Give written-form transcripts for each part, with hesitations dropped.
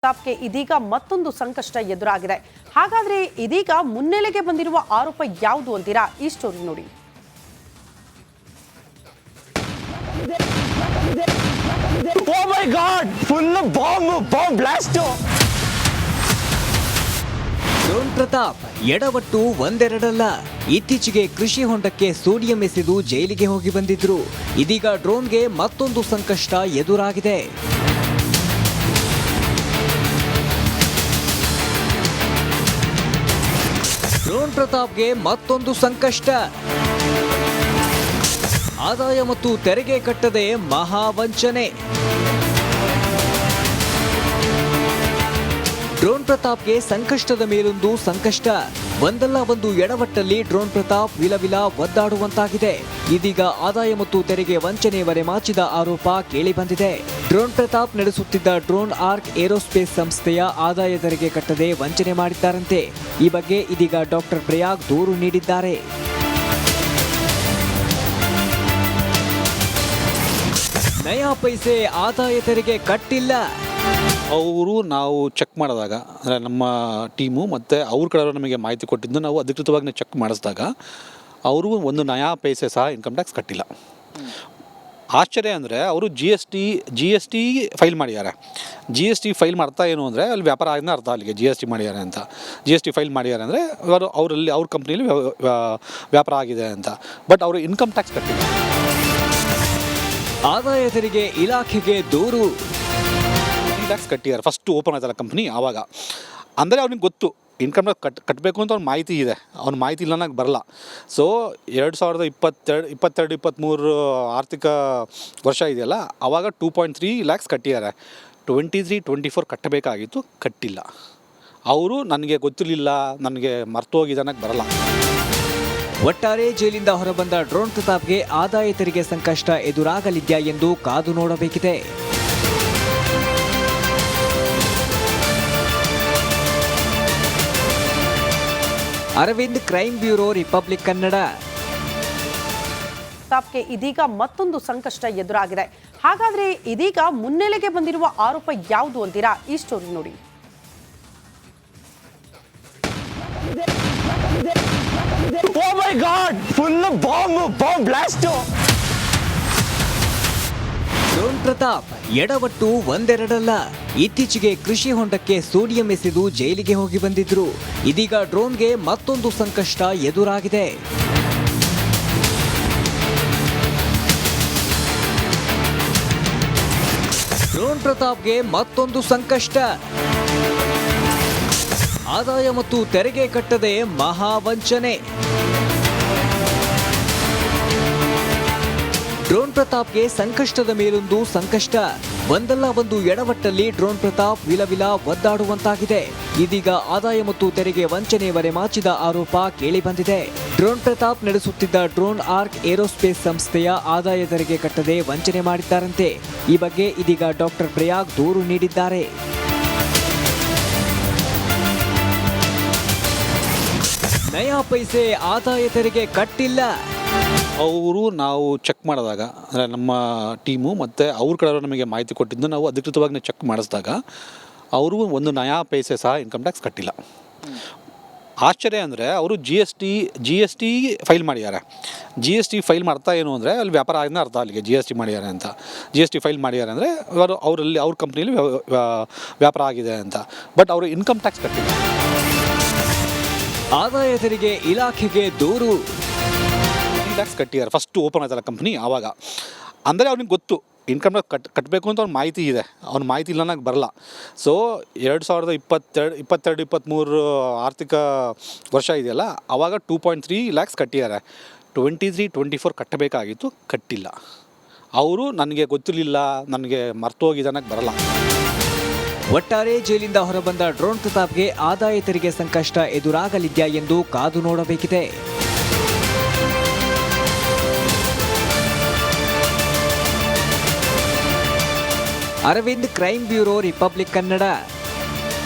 ಪ್ರತಾಪ್ಗೆ ಇದೀಗ ಮತ್ತೊಂದು ಸಂಕಷ್ಟ ಎದುರಾಗಿದೆ. ಹಾಗಾದ್ರೆ ಇದೀಗ ಮುನ್ನೆಲೆಗೆ ಬಂದಿರುವ ಆರೋಪ ಯಾವುದು ಅಂತೀರಾ? ಈ ಸ್ಟೋರಿ ನೋಡಿ. Oh my God! Full bomb blast! Drone Pratap ಎಡವಟ್ಟು ಒಂದೆರಡಲ್ಲ. ಇತ್ತೀಚೆಗೆ ಕೃಷಿ ಹೊಂಡಕ್ಕೆ ಸೋಡಿಯಂ ಎಸೆದು ಜೈಲಿಗೆ ಹೋಗಿ ಬಂದಿದ್ರು. ಇದೀಗ ಡ್ರೋನ್ಗೆ ಮತ್ತೊಂದು ಸಂಕಷ್ಟ ಎದುರಾಗಿದೆ. ಡ್ರೋನ್ ಪ್ರತಾಪ್ಗೆ ಮತ್ತೊಂದು ಸಂಕಷ್ಟ. ಆದಾಯ ಮತ್ತು ತೆರಿಗೆ ಕಟ್ಟದೆ ಮಹಾವಂಚನೆ. ಡ್ರೋನ್ ಪ್ರತಾಪ್ಗೆ ಸಂಕಷ್ಟದ ಮೇಲೊಂದು ಸಂಕಷ್ಟ. ಒಂದಲ್ಲ ಒಂದು ಎಡವಟ್ಟಲ್ಲಿ ಡ್ರೋನ್ ಪ್ರತಾಪ್ ವಿಲವಿಲ ಒದ್ದಾಡುವಂತಾಗಿದೆ. ಇದೀಗ ಆದಾಯ ಮತ್ತು ತೆರಿಗೆ ವಂಚನೆ ಮರೆಮಾಚಿದ ಆರೋಪ ಕೇಳಿ ಬಂದಿದೆ. ಡ್ರೋನ್ ಪ್ರತಾಪ್ ನಡೆಸುತ್ತಿದ್ದ ಡ್ರೋನ್ ಆರ್ಕ್ ಏರೋಸ್ಪೇಸ್ ಸಂಸ್ಥೆಯ ಆದಾಯ ತೆರಿಗೆ ಕಟ್ಟದೆ ವಂಚನೆ ಮಾಡಿದ್ದಾರಂತೆ. ಈ ಬಗ್ಗೆ ಇದೀಗ ಡಾಕ್ಟರ್ ಪ್ರಯಾಗ್ ದೂರು ನೀಡಿದ್ದಾರೆ. ನಯಾ ಪೈಸೆ ಆದಾಯ ತೆರಿಗೆ ಕಟ್ಟಿಲ್ಲ. ಅವರು ನಾವು ಚೆಕ್ ಮಾಡಿದಾಗ ಅಂದರೆ ನಮ್ಮ ಟೀಮು ಮತ್ತು ಅವ್ರ ಕಡೆಯವರು ನಮಗೆ ಮಾಹಿತಿ ಕೊಟ್ಟಿದ್ದು ನಾವು ಅಧಿಕೃತವಾಗಿ ಚೆಕ್ ಮಾಡಿಸಿದಾಗ ಅವರು ಒಂದು ನಯಾ ಪೈಸೆ ಸಹ ಇನ್ಕಮ್ ಟ್ಯಾಕ್ಸ್ ಕಟ್ಟಿಲ್ಲ. ಆಶ್ಚರ್ಯ ಅಂದರೆ ಅವರು ಜಿ ಎಸ್ ಟಿ ಫೈಲ್ ಮಾಡಿದ್ದಾರೆ. ಜಿ ಎಸ್ ಟಿ ಫೈಲ್ ಮಾಡ್ತಾ ಏನು ಅಂದರೆ ಅಲ್ಲಿ ವ್ಯಾಪಾರ ಆಗಿನ ಅರ್ಥ ಅಲ್ಲಿಗೆ ಜಿ ಎಸ್ ಟಿ ಮಾಡಿದ್ದಾರೆ ಅಂತ. ಜಿ ಎಸ್ ಟಿ ಫೈಲ್ ಮಾಡಿದ್ದಾರೆ ಅಂದರೆ ಅವ್ರ ಕಂಪ್ನಿಯಲ್ಲಿ ವ್ಯಾಪಾರ ಆಗಿದೆ ಅಂತ. ಬಟ್ ಅವರು ಇನ್ಕಮ್ ಟ್ಯಾಕ್ಸ್ ಕಟ್ಟಿಲ್ಲ. ಆದಾಯ ತೆರಿಗೆ ಇಲಾಖೆಗೆ ದೂರು. ಟ್ಯಾಕ್ಸ್ ಕಟ್ಟಿದ್ದಾರೆ ಫಸ್ಟು ಓಪನ್ ಆಯ್ತಲ್ಲ ಕಂಪ್ನಿ ಆವಾಗ. ಅಂದರೆ ಅವ್ನಿಗೆ ಗೊತ್ತು ಇನ್ಕಮ್ ಟ್ಯಾಕ್ಸ್ ಕಟ್ಟಬೇಕು ಅಂತ ಅವ್ನ ಮಾಹಿತಿ ಇದೆ. ಅವ್ನ ಮಾಹಿತಿ ಇಲ್ಲ ಅನ್ನೋಕ್ಕೆ ಬರಲ್ಲ. ಸೊ 2022-23 ಆರ್ಥಿಕ ವರ್ಷ ಇದೆಯಲ್ಲ ಆವಾಗ 2.3 ಲ್ಯಾಕ್ಸ್ ಕಟ್ಟಿದ್ದಾರೆ. 23-24 ಕಟ್ಟಬೇಕಾಗಿತ್ತು, ಕಟ್ಟಿಲ್ಲ. ಅವರು ನನಗೆ ಗೊತ್ತಿರಲಿಲ್ಲ, ನನಗೆ ಮರ್ತೋಗಿದೆ ಅನ್ನೋಕ್ಕೆ ಬರಲ್ಲ. ಒಟ್ಟಾರೆ ಜೈಲಿಂದ ಹೊರಬಂದ ಡ್ರೋನ್ ಪ್ರತಾಪ್ಗೆ ಆದಾಯ ತೆರಿಗೆ ಸಂಕಷ್ಟ ಎದುರಾಗಲಿದ್ಯಾ ಎಂದು ಕಾದು ನೋಡಬೇಕಿದೆ. Arvind, crime bureau, Republic Kannada. ಪ್ರತಾಪ್ಗೆ ಇದೀಗ ಮತ್ತೊಂದು ಸಂಕಷ್ಟ ಎದುರಾಗಿದೆ. ಹಾಗಾದ್ರೆ ಇದೀಗ ಮುನ್ನೆಲೆಗೆ ಬಂದಿರುವ ಆರೋಪ ಯಾವುದು ಅಂತೀರಾ? ಈ ಸ್ಟೋರಿ ನೋಡಿ. Oh my God! Full bomb blast! Drone Pratap ಎಡವಟ್ಟು ಒಂದೆರಡಲ್ಲ. ಇತ್ತೀಚೆಗೆ ಕೃಷಿ ಹೊಂಡಕ್ಕೆ ಸೋಡಿಯಂ ಎಸೆದು ಜೈಲಿಗೆ ಹೋಗಿ ಬಂದಿದ್ರು. ಇದೀಗ ಡ್ರೋನ್ಗೆ ಮತ್ತೊಂದು ಸಂಕಷ್ಟ ಎದುರಾಗಿದೆ. ಡ್ರೋನ್ ಪ್ರತಾಪ್ಗೆ ಮತ್ತೊಂದು ಸಂಕಷ್ಟ. ಆದಾಯ ಮತ್ತು ತೆರಿಗೆ ಕಟ್ಟದೆ ಮಹಾವಂಚನೆ. ಡ್ರೋನ್ ಪ್ರತಾಪ್ಗೆ ಸಂಕಷ್ಟದ ಮೇಲೊಂದು ಸಂಕಷ್ಟ. ಒಂದಲ್ಲ ಒಂದು ಎಡವಟ್ಟಲ್ಲಿ ಡ್ರೋನ್ ಪ್ರತಾಪ್ ವಿಲವಿಲ ಒದ್ದಾಡುವಂತಾಗಿದೆ. ಇದೀಗ ಆದಾಯ ಮತ್ತು ತೆರಿಗೆ ವಂಚನೆ ಮರೆಮಾಚಿದ ಆರೋಪ ಕೇಳಿ ಬಂದಿದೆ. ಡ್ರೋನ್ ಪ್ರತಾಪ್ ನಡೆಸುತ್ತಿದ್ದ ಡ್ರೋನ್ ಆರ್ಕ್ ಏರೋಸ್ಪೇಸ್ ಸಂಸ್ಥೆಯ ಆದಾಯ ತೆರಿಗೆ ಕಟ್ಟದೆ ವಂಚನೆ ಮಾಡಿದ್ದಾರಂತೆ. ಈ ಬಗ್ಗೆ ಇದೀಗ ಡಾಕ್ಟರ್ ಪ್ರಯಾಗ್ ದೂರು ನೀಡಿದ್ದಾರೆ. ನಯಾ ಪೈಸೆ ಆದಾಯ ತೆರಿಗೆ ಕಟ್ಟಿಲ್ಲ. ಅವರು ನಾವು ಚೆಕ್ ಮಾಡಿದಾಗ ಅಂದರೆ ನಮ್ಮ ಟೀಮು ಮತ್ತು ಅವ್ರ ಕಡೆಯವರು ನಮಗೆ ಮಾಹಿತಿ ಕೊಟ್ಟಿದ್ದು ನಾವು ಅಧಿಕೃತವಾಗಿ ಚೆಕ್ ಮಾಡಿಸಿದಾಗ ಅವರು ಒಂದು ನಯಾ ಪೈಸೆ ಸಹ ಇನ್ಕಮ್ ಟ್ಯಾಕ್ಸ್ ಕಟ್ಟಿಲ್ಲ. ಆಶ್ಚರ್ಯ ಅಂದರೆ ಅವರು ಜಿ ಎಸ್ ಟಿ ಫೈಲ್ ಮಾಡಿದ್ದಾರೆ. ಜಿ ಎಸ್ ಟಿ ಫೈಲ್ ಮಾಡ್ತಾ ಏನು ಅಂದರೆ ಅಲ್ಲಿ ವ್ಯಾಪಾರ ಆಗಿನ ಅರ್ಥ ಅಲ್ಲಿಗೆ ಜಿ ಎಸ್ ಟಿ ಮಾಡಿದ್ದಾರೆ ಅಂತ. ಜಿ ಎಸ್ ಟಿ ಫೈಲ್ ಮಾಡಿದ್ದಾರೆ ಅಂದರೆ ಅವ್ರ ಕಂಪ್ನಿಯಲ್ಲಿ ವ್ಯಾಪಾರ ಆಗಿದೆ ಅಂತ. ಬಟ್ ಅವರು ಇನ್ಕಮ್ ಟ್ಯಾಕ್ಸ್ ಕಟ್ಟಿಲ್ಲ. ಆದಾಯ ತೆರಿಗೆ ಇಲಾಖೆಗೆ ದೂರು. ಟ್ಯಾಕ್ಸ್ ಕಟ್ಟಿದ್ದಾರೆ ಫಸ್ಟು ಓಪನ್ ಆಯ್ತಲ್ಲ ಕಂಪ್ನಿ ಆವಾಗ. ಅಂದರೆ ಅವ್ನಿಗೆ ಗೊತ್ತು ಇನ್ಕಮ್ ಟ್ಯಾಕ್ಸ್ ಕಟ್ಟಬೇಕು ಅಂತ ಅವ್ನ ಮಾಹಿತಿ ಇದೆ. ಅವ್ನ ಮಾಹಿತಿ ಇಲ್ಲ ಅನ್ನೋಕ್ಕೆ ಬರಲ್ಲ. ಸೊ 2022-23 ಆರ್ಥಿಕ ವರ್ಷ ಇದೆಯಲ್ಲ ಆವಾಗ 2.3 ಲ್ಯಾಕ್ಸ್ ಕಟ್ಟಿದ್ದಾರೆ. 23-24 ಕಟ್ಟಬೇಕಾಗಿತ್ತು, ಕಟ್ಟಿಲ್ಲ. ಅವರು ನನಗೆ ಗೊತ್ತಿರಲಿಲ್ಲ, ನನಗೆ ಮರ್ತೋಗಿದೆ ಅನ್ನೋಕ್ಕೆ ಬರಲ್ಲ. ಒಟ್ಟಾರೆ ಜೈಲಿಂದ ಹೊರಬಂದ ಡ್ರೋನ್ ಪ್ರತಾಪ್ಗೆ ಆದಾಯ ತೆರಿಗೆ ಸಂಕಷ್ಟ ಎದುರಾಗಲಿದ್ಯಾ ಎಂದು ಕಾದು ನೋಡಬೇಕಿದೆ. Arvind, crime bureau, Republic Kannada.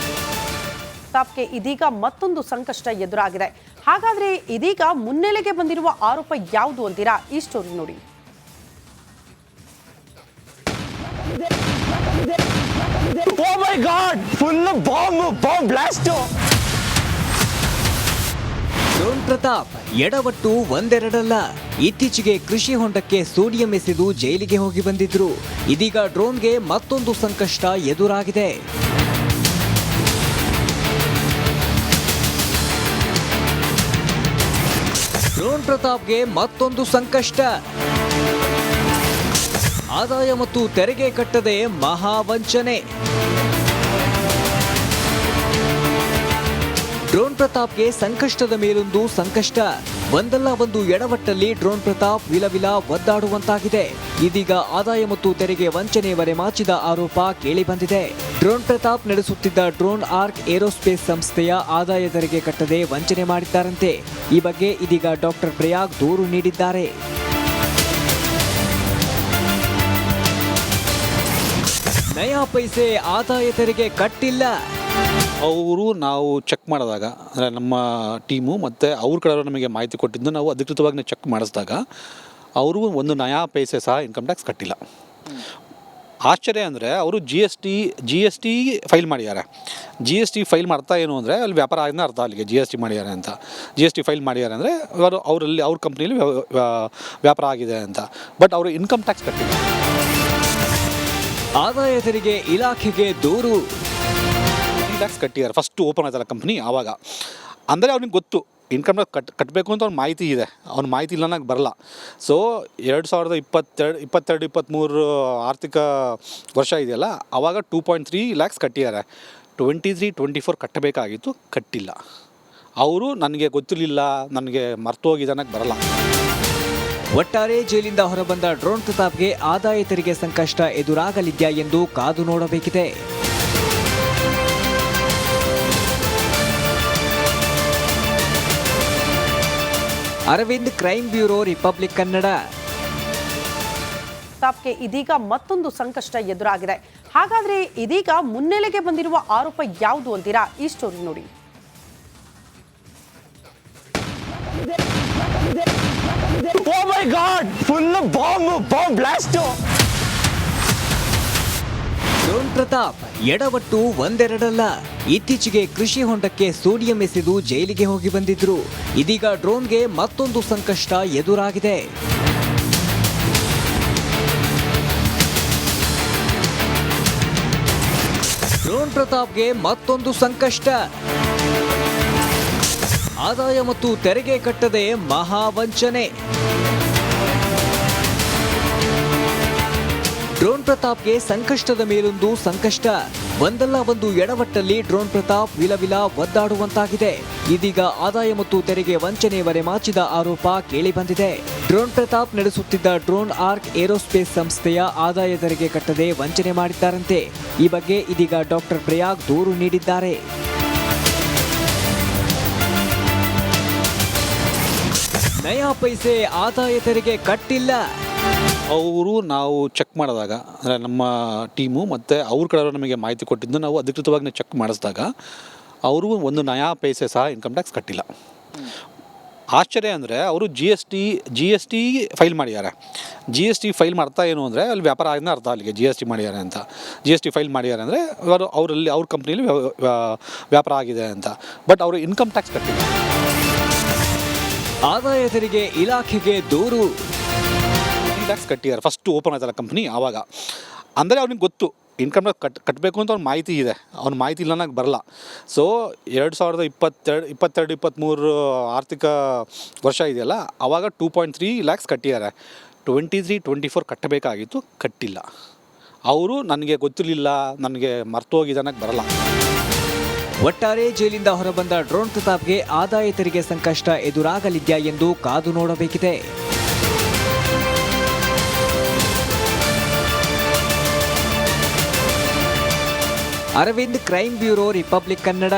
ಪ್ರತಾಪ್ಗೆ ಇದೀಗ ಮತ್ತೊಂದು ಸಂಕಷ್ಟ ಎದುರಾಗಿದೆ. ಹಾಗಾದ್ರೆ ಇದೀಗ ಮುನ್ನೆಲೆಗೆ ಬಂದಿರುವ ಆರೋಪ ಯಾವುದು ಅಂತೀರಾ? ಈ ಸ್ಟೋರಿ ನೋಡಿ. Oh my God full bomb blast. Drone Pratap ಎಡವಟ್ಟು ಒಂದೆರಡಲ್ಲ, ಇತ್ತೀಚೆಗೆ ಕೃಷಿ ಹೊಂಡಕ್ಕೆ ಸೋಡಿಯಂ ಎಸೆದು ಜೈಲಿಗೆ ಹೋಗಿ ಬಂದಿದ್ರು. ಇದೀಗ ಡ್ರೋನ್ಗೆ ಮತ್ತೊಂದು ಸಂಕಷ್ಟ ಎದುರಾಗಿದೆ. ಡ್ರೋನ್ ಪ್ರತಾಪ್ಗೆ ಮತ್ತೊಂದು ಸಂಕಷ್ಟ. ಆದಾಯ ಮತ್ತು ತೆರಿಗೆ ಕಟ್ಟದೆ ಮಹಾವಂಚನೆ. ಡ್ರೋನ್ ಪ್ರತಾಪ್ಗೆ ಸಂಕಷ್ಟದ ಮೇಲೊಂದು ಸಂಕಷ್ಟ. ಒಂದಲ್ಲ ಒಂದು ಎಡವಟ್ಟಲ್ಲಿ ಡ್ರೋನ್ ಪ್ರತಾಪ್ ವಿಲವಿಲ ಒದ್ದಾಡುವಂತಾಗಿದೆ. ಇದೀಗ ಆದಾಯ ಮತ್ತು ತೆರಿಗೆ ವಂಚನೆ ಮರೆಮಾಚಿದ ಆರೋಪ ಕೇಳಿಬಂದಿದೆ. ಡ್ರೋನ್ ಪ್ರತಾಪ್ ನಡೆಸುತ್ತಿದ್ದ ಡ್ರೋನ್ ಆರ್ಕ್ ಏರೋಸ್ಪೇಸ್ ಸಂಸ್ಥೆಯ ಆದಾಯ ತೆರಿಗೆ ಕಟ್ಟದೆ ವಂಚನೆ ಮಾಡಿದ್ದಾರಂತೆ. ಈ ಬಗ್ಗೆ ಇದೀಗ ಡಾಕ್ಟರ್ ಪ್ರಯಾಗ್ ದೂರು ನೀಡಿದ್ದಾರೆ. ನಯಾ ಪೈಸೆ ಆದಾಯ ತೆರಿಗೆ ಕಟ್ಟಿಲ್ಲ. ಅವರು ನಾವು ಚೆಕ್ ಮಾಡಿದಾಗ, ಅಂದರೆ ನಮ್ಮ ಟೀಮು ಮತ್ತು ಅವ್ರ ಕಡೆಯವರು ನಮಗೆ ಮಾಹಿತಿ ಕೊಟ್ಟಿದ್ದು ನಾವು ಅಧಿಕೃತವಾಗಿ ಚೆಕ್ ಮಾಡಿಸಿದಾಗ ಅವರು ಒಂದು ನಯಾ ಪೈಸೆ ಸಹ ಇನ್ಕಮ್ ಟ್ಯಾಕ್ಸ್ ಕಟ್ಟಿಲ್ಲ. ಆಶ್ಚರ್ಯ ಅಂದರೆ ಅವರು ಜಿ ಎಸ್ ಟಿ ಫೈಲ್ ಮಾಡಿದ್ದಾರೆ. ಜಿ ಎಸ್ ಟಿ ಫೈಲ್ ಮಾಡ್ತಾ ಏನು ಅಂದರೆ ಅಲ್ಲಿ ವ್ಯಾಪಾರ ಆಗಿನ ಅರ್ಥ ಅಲ್ಲಿಗೆ ಜಿ ಎಸ್ ಟಿ ಮಾಡಿದ್ದಾರೆ ಅಂತ. ಜಿ ಎಸ್ ಟಿ ಫೈಲ್ ಮಾಡಿದ್ದಾರೆ ಅಂದರೆ ಅವ್ರ ಕಂಪ್ನಿಯಲ್ಲಿ ವ್ಯಾಪಾರ ಆಗಿದೆ ಅಂತ. ಬಟ್ ಅವರು ಇನ್ಕಮ್ ಟ್ಯಾಕ್ಸ್ ಕಟ್ಟಿಲ್ಲ. ಆದಾಯ ತೆರಿಗೆ ಇಲಾಖೆಗೆ ದೂರು. ಟ್ಯಾಕ್ಸ್ ಕಟ್ಟಿದ್ದಾರೆ ಫಸ್ಟ್ ಓಪನ್ ಆಯ್ತಲ್ಲ ಕಂಪ್ನಿ ಆವಾಗ. ಅಂದರೆ ಅವ್ನಿಗೆ ಗೊತ್ತು ಇನ್ಕಮ್ ಟ್ಯಾಕ್ಸ್ ಕಟ್ಟಬೇಕು ಅಂತ ಅವ್ನ ಮಾಹಿತಿ ಇದೆ. ಅವ್ನ ಮಾಹಿತಿ ಇಲ್ಲ ನನಗೆ ಬರಲ್ಲ. ಸೊ 2022-23 ಆರ್ಥಿಕ ವರ್ಷ ಇದೆಯಲ್ಲ, ಆವಾಗ 2.3 lakhs ಕಟ್ಟಿದ್ದಾರೆ. 23-24 ಕಟ್ಟಬೇಕಾಗಿತ್ತು, ಕಟ್ಟಿಲ್ಲ. ಅವರು ನನಗೆ ಗೊತ್ತಿರಲಿಲ್ಲ, ನನಗೆ ಮರ್ತೋಗಿದೆ ಅನ್ನೋಕ್ಕೆ ಬರಲ್ಲ. ಒಟ್ಟಾರೆ ಜೈಲಿಂದ ಹೊರಬಂದ ಡ್ರೋನ್ ಪ್ರತಾಪ್ಗೆ ಆದಾಯ ತೆರಿಗೆ ಸಂಕಷ್ಟ ಎದುರಾಗಲಿದ್ಯಾ ಎಂದು ಕಾದು ನೋಡಬೇಕಿದೆ. Arvind, crime bureau, Republic Kannada. ಪ್ರತಾಪ್ಗೆ ಇದೀಗ ಮತ್ತೊಂದು ಸಂಕಷ್ಟ ಎದುರಾಗಿದೆ. ಹಾಗಾದ್ರೆ ಇದೀಗ ಮುನ್ನೆಲೆಗೆ ಬಂದಿರುವ ಆರೋಪ ಯಾವುದು ಅಂತೀರಾ? ಈ ಸ್ಟೋರಿ ನೋಡಿ. Oh my God full bomb blast. Drone Pratap ಎಡವಟ್ಟು ಒಂದೆರಡಲ್ಲ, ಇತ್ತೀಚೆಗೆ ಕೃಷಿ ಹೊಂಡಕ್ಕೆ ಸೋಡಿಯಂ ಎಸೆದು ಜೈಲಿಗೆ ಹೋಗಿ ಬಂದಿದ್ರು. ಇದೀಗ ಡ್ರೋನ್ಗೆ ಮತ್ತೊಂದು ಸಂಕಷ್ಟ ಎದುರಾಗಿದೆ. ಡ್ರೋನ್ ಪ್ರತಾಪ್ಗೆ ಮತ್ತೊಂದು ಸಂಕಷ್ಟ. ಆದಾಯ ಮತ್ತು ತೆರಿಗೆ ಕಟ್ಟದೆ ಮಹಾವಂಚನೆ. ಡ್ರೋನ್ ಪ್ರತಾಪ್ಗೆ ಸಂಕಷ್ಟದ ಮೇಲೊಂದು ಸಂಕಷ್ಟ. ಒಂದಲ್ಲ ಒಂದು ಎಡವಟ್ಟಲ್ಲಿ ಡ್ರೋನ್ ಪ್ರತಾಪ್ ವಿಲವಿಲ ಒದ್ದಾಡುವಂತಾಗಿದೆ. ಇದೀಗ ಆದಾಯ ಮತ್ತು ತೆರಿಗೆ ವಂಚನೆ ಮರೆಮಾಚಿದ ಆರೋಪ ಕೇಳಿಬಂದಿದೆ. ಡ್ರೋನ್ ಪ್ರತಾಪ್ ನಡೆಸುತ್ತಿದ್ದ ಡ್ರೋನ್ ಆರ್ಕ್ ಏರೋಸ್ಪೇಸ್ ಸಂಸ್ಥೆಯ ಆದಾಯ ತೆರಿಗೆ ಕಟ್ಟದೆ ವಂಚನೆ ಮಾಡಿದ್ದಾರಂತೆ. ಈ ಬಗ್ಗೆ ಇದೀಗ ಡಾಕ್ಟರ್ ಪ್ರಯಾಗ್ ದೂರು ನೀಡಿದ್ದಾರೆ. ನಯಾ ಪೈಸೆ ಆದಾಯ ತೆರಿಗೆ ಕಟ್ಟಿಲ್ಲ. ಅವರು ನಾವು ಚೆಕ್ ಮಾಡಿದಾಗ, ಅಂದರೆ ನಮ್ಮ ಟೀಮು ಮತ್ತು ಅವ್ರ ಕಡೆಯವರು ನಮಗೆ ಮಾಹಿತಿ ಕೊಟ್ಟಿದ್ದು ನಾವು ಅಧಿಕೃತವಾಗಿ ಚೆಕ್ ಮಾಡಿಸಿದಾಗ ಅವರು ಒಂದು ನಯಾ ಪೈಸೆ ಸಹ ಇನ್ಕಮ್ ಟ್ಯಾಕ್ಸ್ ಕಟ್ಟಿಲ್ಲ. ಆಶ್ಚರ್ಯ ಅಂದರೆ ಅವರು ಜಿ ಎಸ್ ಟಿ ಫೈಲ್ ಮಾಡಿದ್ದಾರೆ. ಜಿ ಎಸ್ ಟಿ ಫೈಲ್ ಮಾಡ್ತಾ ಏನು ಅಂದರೆ ಅಲ್ಲಿ ವ್ಯಾಪಾರ ಆಗಿನ ಅರ್ಥ ಅಲ್ಲಿಗೆ ಜಿ ಎಸ್ ಟಿ ಮಾಡಿದ್ದಾರೆ ಅಂತ. ಜಿ ಎಸ್ ಟಿ ಫೈಲ್ ಮಾಡಿದ್ದಾರೆ ಅಂದರೆ ಅವ್ರ ಕಂಪ್ನಿಯಲ್ಲಿ ವ್ಯಾಪಾರ ಆಗಿದೆ ಅಂತ. ಬಟ್ ಅವರು ಇನ್ಕಮ್ ಟ್ಯಾಕ್ಸ್ ಕಟ್ಟಿಲ್ಲ. ಆದಾಯ ತೆರಿಗೆ ಇಲಾಖೆಗೆ ದೂರು. ಟ್ಯಾಕ್ಸ್ ಕಟ್ಟಿದ್ದಾರೆ ಫಸ್ಟ್ ಓಪನ್ ಆಯ್ತಲ್ಲ ಕಂಪ್ನಿ ಆವಾಗ. ಅಂದರೆ ಅವ್ನಿಗೆ ಗೊತ್ತು ಇನ್ಕಮ್ ಟ್ಯಾಕ್ಸ್ ಕಟ್ಟಬೇಕು ಅಂತ ಅವ್ನ ಮಾಹಿತಿ ಇದೆ. ಅವ್ನ ಮಾಹಿತಿ ಇಲ್ಲ ಅನ್ನೋಕ್ಕೆ ಬರಲ್ಲ. ಸೊ 2022-23 ಆರ್ಥಿಕ ವರ್ಷ ಇದೆಯಲ್ಲ, ಆವಾಗ 2.3 lakhs ಕಟ್ಟಿದ್ದಾರೆ. 23-24 ಕಟ್ಟಬೇಕಾಗಿತ್ತು, ಕಟ್ಟಿಲ್ಲ. ಅವರು ನನಗೆ ಗೊತ್ತಿರಲಿಲ್ಲ, ನನಗೆ ಮರ್ತೋಗಿದೆ ಅನ್ನೋಕ್ಕೆ ಬರಲ್ಲ. ಒಟ್ಟಾರೆ ಜೈಲಿಂದ ಹೊರಬಂದ ಡ್ರೋನ್ ಪ್ರತಾಪ್ಗೆ ಆದಾಯ ತೆರಿಗೆ ಸಂಕಷ್ಟ ಎದುರಾಗಲಿದ್ಯಾ ಎಂದು ಕಾದು ನೋಡಬೇಕಿದೆ. Arvind, crime bureau, Republic Kannada.